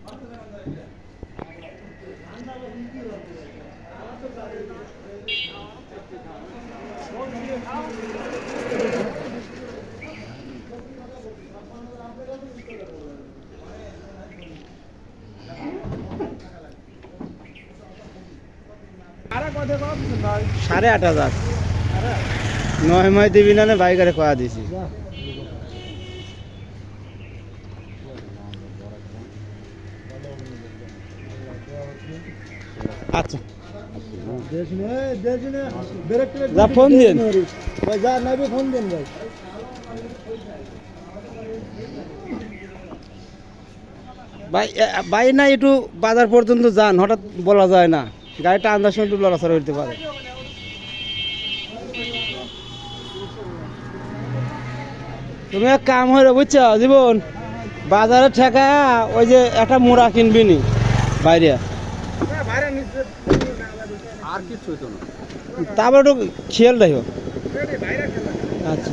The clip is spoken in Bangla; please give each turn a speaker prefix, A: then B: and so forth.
A: 8,500 9 মাই দিবি না বাইকারে কয়া দিছি। আচ্ছা যা ফোন দিন ফোন দিন ভাই। ভাই ভাই না একটু বাজার পর্যন্ত যান, হঠাৎ বলা যায় না, গাড়িটা আন্দাজ সময় একটু লড়াচড়া হইতে পারে। তুমি এক কাম হয়ে বুঝছো জীবন, বাজারে ঠেকা ওই যে একটা মোড়া কিনবি নি বাইরে,
B: আর কিছু হইতো না,
A: তারপর একটু খেয়াল রাখো। আচ্ছা